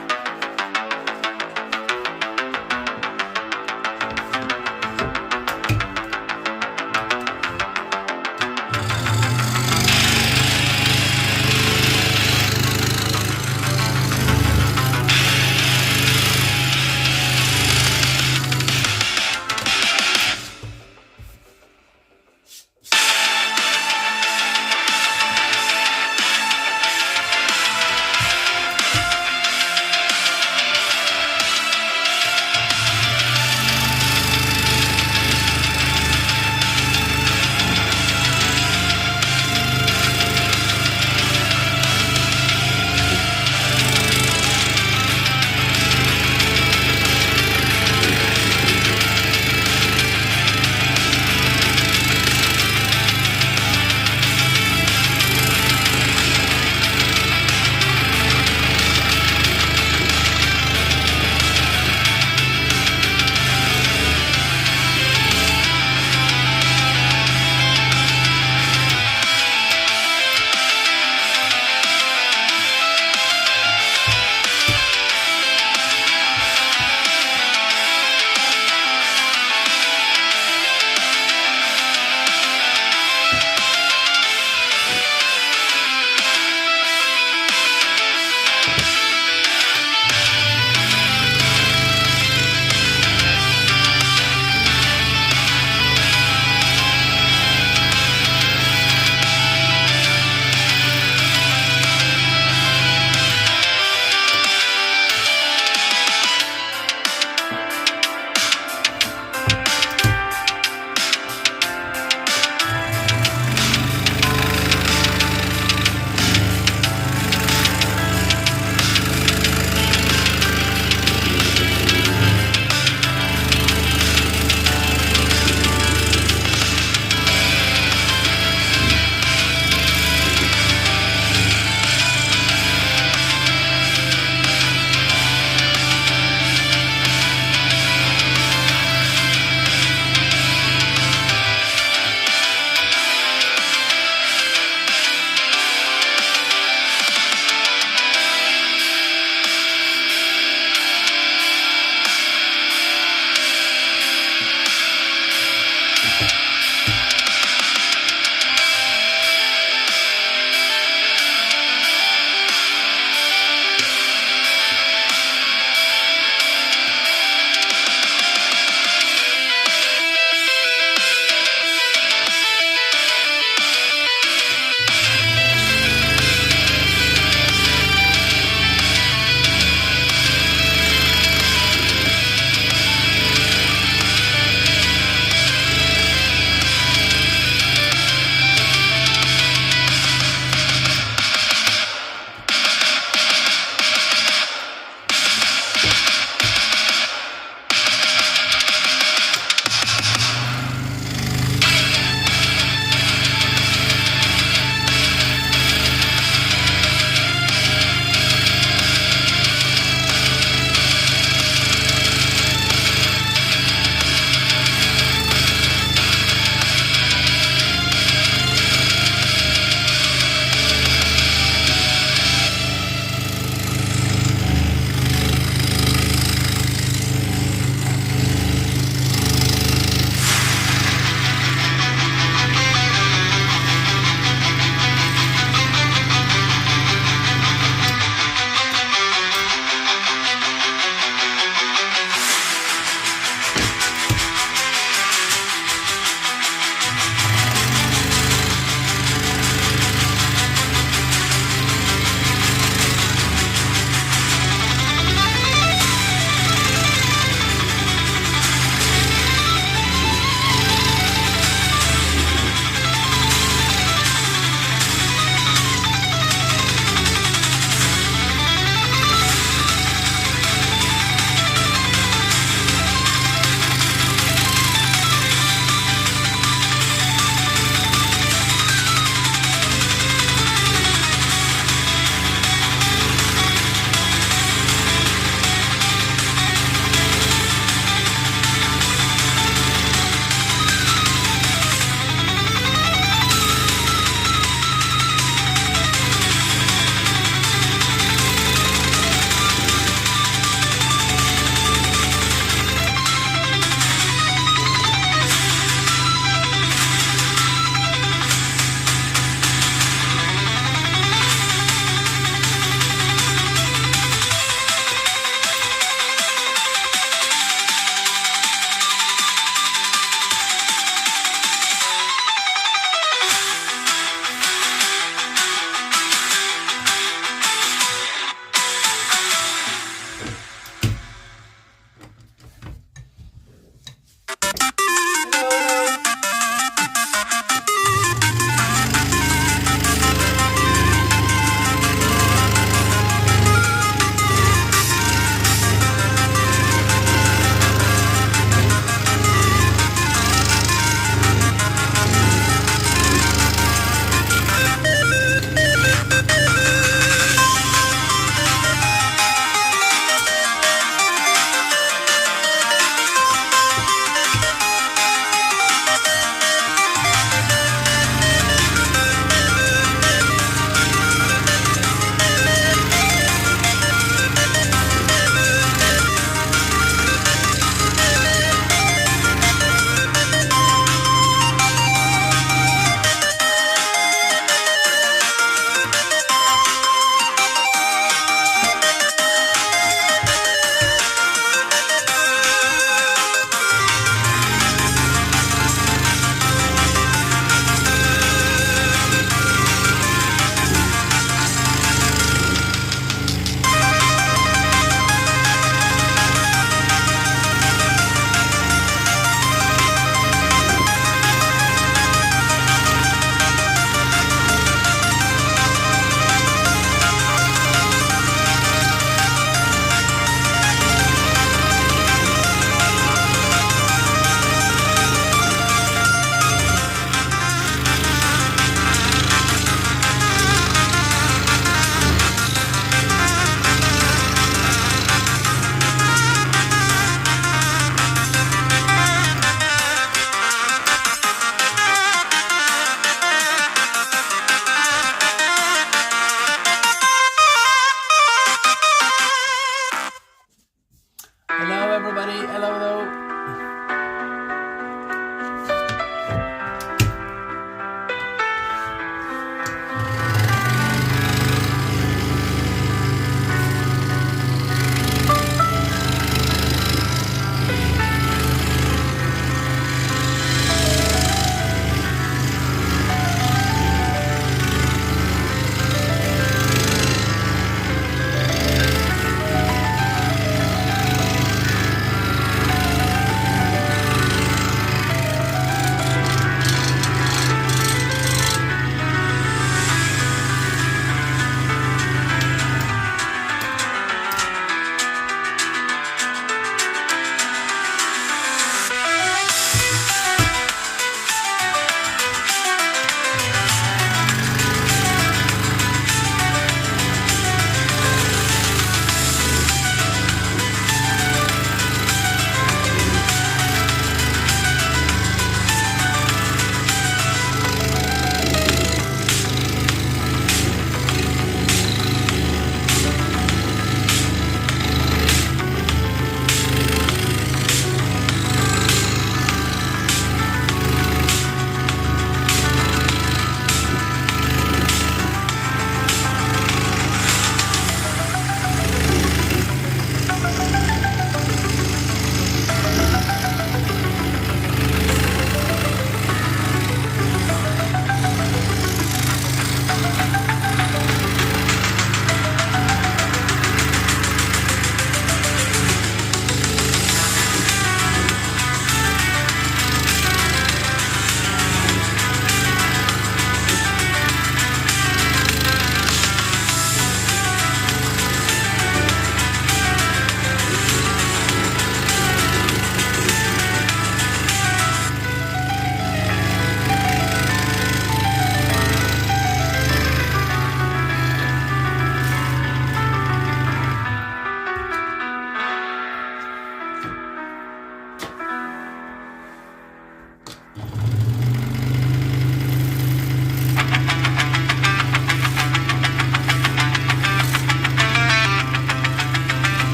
Hello, hello.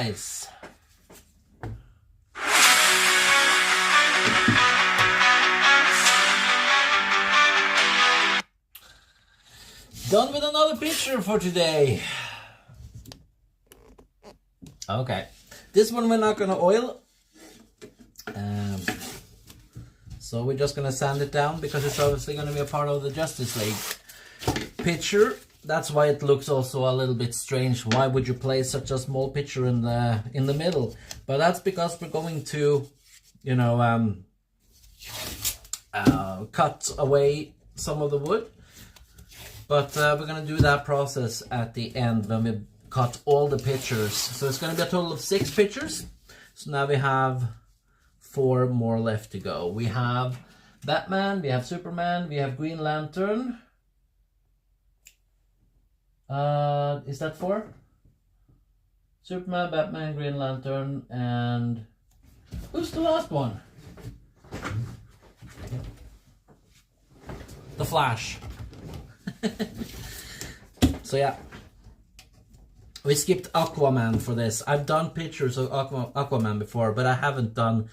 guys. Done with another picture for today. Okay, this one we're not gonna oil. So we're just gonna sand it down because it's obviously gonna be a part of the Justice League picture. That's why it looks also a little bit strange. Why would you place such a small picture in the middle? But that's because we're going to, you know, cut away some of the wood. But we're going to do that process at the end when we cut all the pictures. So it's going to be a total of 6 pictures. So now we have 4 more left to go. We have Batman, we have Superman, we have Green Lantern. Is that 4? Superman, Batman, Green Lantern, and who's the last one? The Flash. So yeah, we skipped Aquaman for this. I've done pictures of Aquaman before, but I haven't done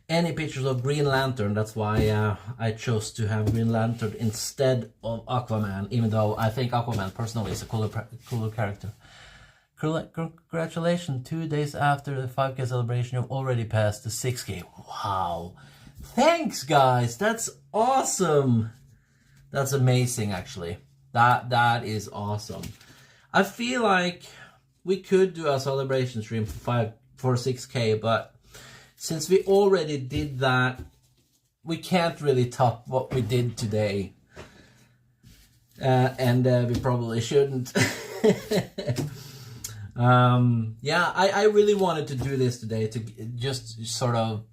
any pictures of Green Lantern. That's why I chose to have Green Lantern instead of Aquaman, even though I think Aquaman personally is a cooler character. Congratulations, 2 days after the 5K celebration, you've already passed the 6K. Wow. Thanks, guys. That's awesome. That's amazing, actually. That is awesome. I feel like we could do a celebration stream for 6K, but since we already did that, we can't really top what we did today. And we probably shouldn't. Yeah, I really wanted to do this today to just sort of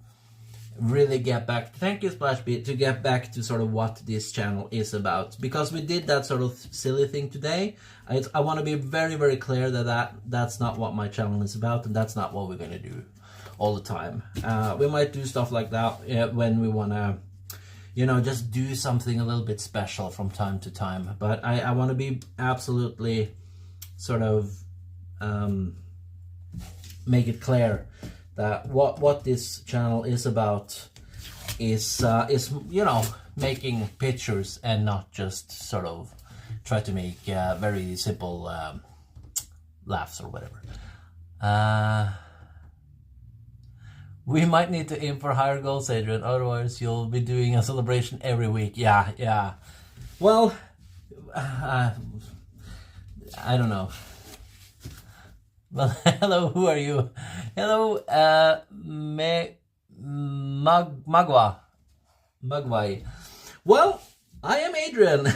really get back, thank you Splashbeat, to get back to sort of what this channel is about, because we did that sort of silly thing today. I want to be very, very clear that's not what my channel is about, and that's not what we're going to do all the time. We might do stuff like that when we want to, you know, just do something a little bit special from time to time, but I want to be absolutely sort of make it clear that what this channel is about is you know, making pictures and not just sort of try to make very simple laughs or whatever. We might need to aim for higher goals, Adrian, otherwise you'll be doing a celebration every week. Yeah. Well, I don't know. Well, hello, who are you? Hello, Magwai. Well, I am Adrian.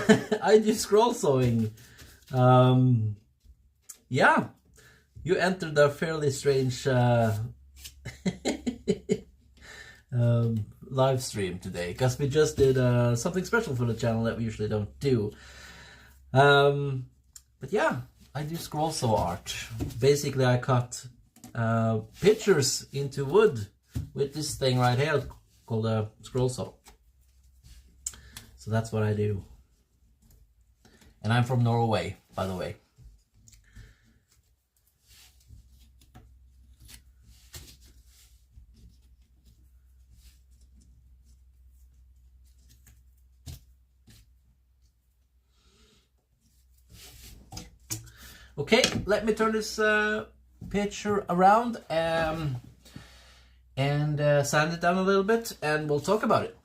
I do scroll sewing. Yeah, you entered a fairly strange live stream today, because we just did something special for the channel that we usually don't do. But yeah, I do scroll saw art. Basically, I cut pictures into wood with this thing right here called a scroll saw. So that's what I do. And I'm from Norway, by the way. Okay, let me turn this picture around and sand it down a little bit, and we'll talk about it.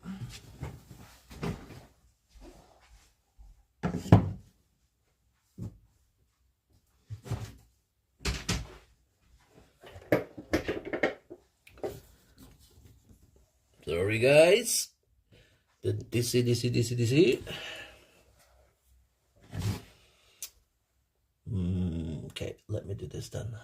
Sorry guys, the dizzy. Okay, let me do this then.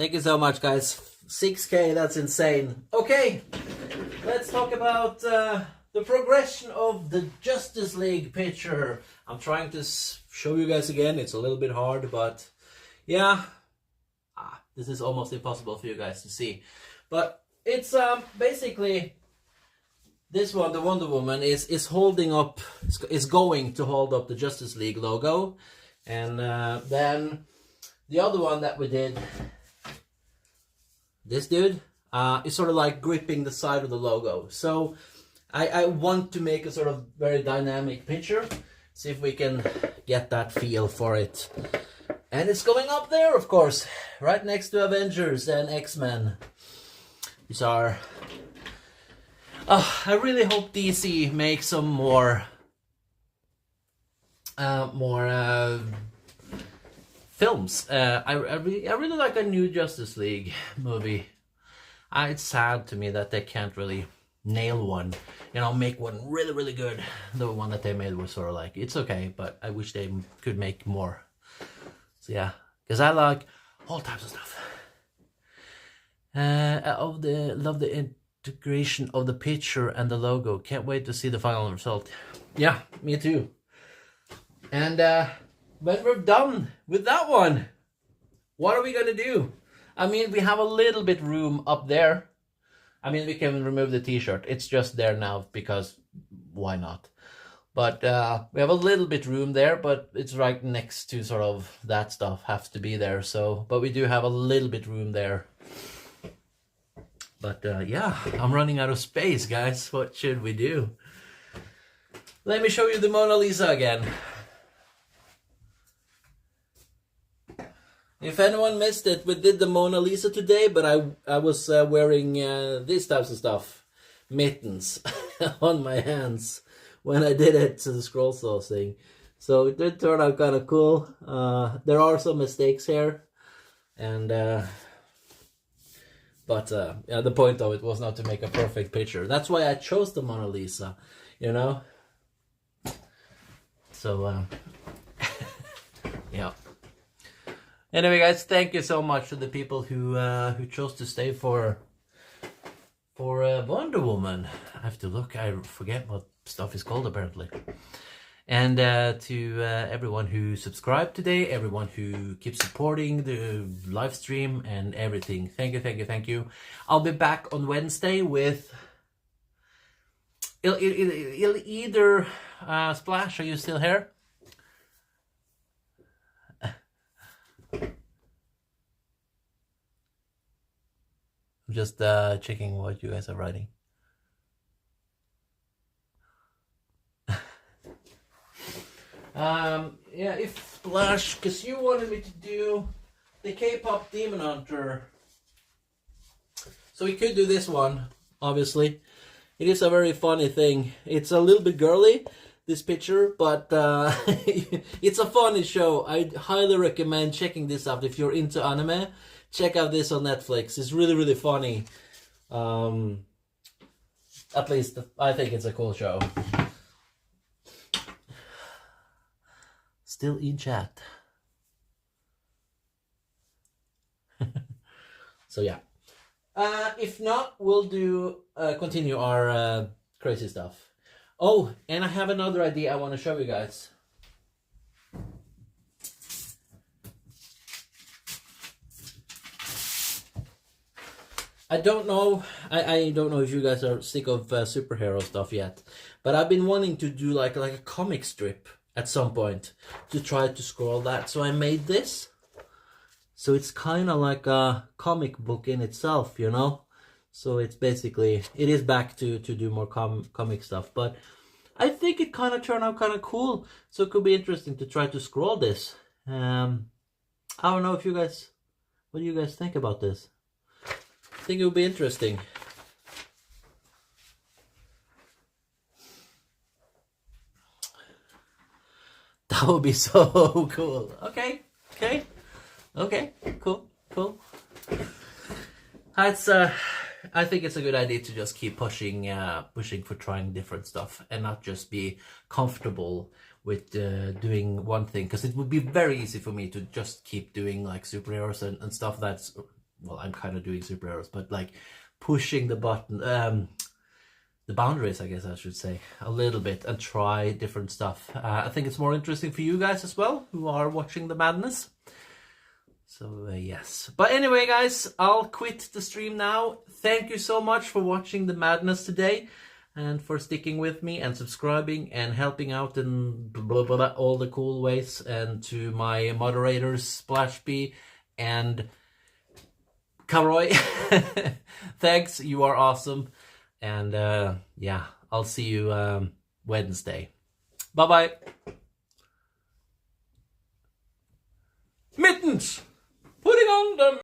Thank you so much, guys. 6K, that's insane. Okay, let's talk about the progression of the Justice League picture. I'm trying to show you guys again. It's a little bit hard, but yeah, this is almost impossible for you guys to see. But it's basically this one, the Wonder Woman, is holding up, is going to hold up the Justice League logo, and then the other one that we did, this dude, is sort of like gripping the side of the logo. So I want to make a sort of very dynamic picture. See if we can get that feel for it. And it's going up there, of course, right next to Avengers and X-Men. These are... I really hope DC makes some more films. I really like a new Justice League movie. It's sad to me that they can't really nail one, you know, make one really good. The one that they made was sort of like, it's okay, but I wish they could make more. So yeah, because I like all types of stuff. Love the integration of the picture and the logo. Can't wait to see the final result. Yeah, me too. And when we're done with that one, what are we gonna do? I mean, we have a little bit room up there. I mean, we can remove the t-shirt. It's just there now because why not? But we have a little bit room there, but it's right next to sort of that stuff has to be there. So, but we do have a little bit room there. But yeah, I'm running out of space, guys. What should we do? Let me show you the Mona Lisa again. If anyone missed it, we did the Mona Lisa today, but I was wearing these types of stuff, mittens, on my hands when I did it to the scroll saw thing. So it did turn out kind of cool. There are some mistakes here, and but yeah, the point of it was not to make a perfect picture. That's why I chose the Mona Lisa, you know. So yeah. Anyway, guys, thank you so much to the people who chose to stay for Wonder Woman. I have to look. I forget what stuff is called apparently. And to everyone who subscribed today, everyone who keeps supporting the live stream and everything. Thank you. I'll be back on Wednesday with... It'll either... Splash, are you still here? I'm just checking what you guys are writing. Yeah, if Splash, because you wanted me to do the K-pop Demon Hunter. So we could do this one, obviously. It is a very funny thing. It's a little bit girly, this picture, but it's a funny show. I highly recommend checking this out. If you're into anime, check out this on Netflix. It's really funny. At least I think it's a cool show. Still in chat. So yeah. If not, we'll do continue our crazy stuff. Oh, and I have another idea I want to show you guys. I don't know. I don't know if you guys are sick of superhero stuff yet, but I've been wanting to do like a comic strip at some point to try to scroll that. So I made this. So it's kind of like a comic book in itself, you know. So it's basically, it is back to do more comic stuff, but I think it kind of turned out kind of cool. So it could be interesting to try to scroll this. I don't know if you guys, what do you guys think about this? I think it would be interesting. That would be so cool. Okay, cool. That's I think it's a good idea to just keep pushing for trying different stuff and not just be comfortable with doing one thing, because it would be very easy for me to just keep doing like superheroes and stuff that's well, I'm kind of doing superheroes, but like pushing the button, the boundaries, I guess I should say, a little bit, and try different stuff. I think it's more interesting for you guys as well, who are watching the madness. So yes, but anyway guys, I'll quit the stream now. Thank you so much for watching the madness today, and for sticking with me and subscribing and helping out in blah, blah, blah, all the cool ways. And to my moderators, Splash B and Karoy, thanks, you are awesome. And yeah, I'll see you Wednesday. Bye-bye. Mittens! Putting on the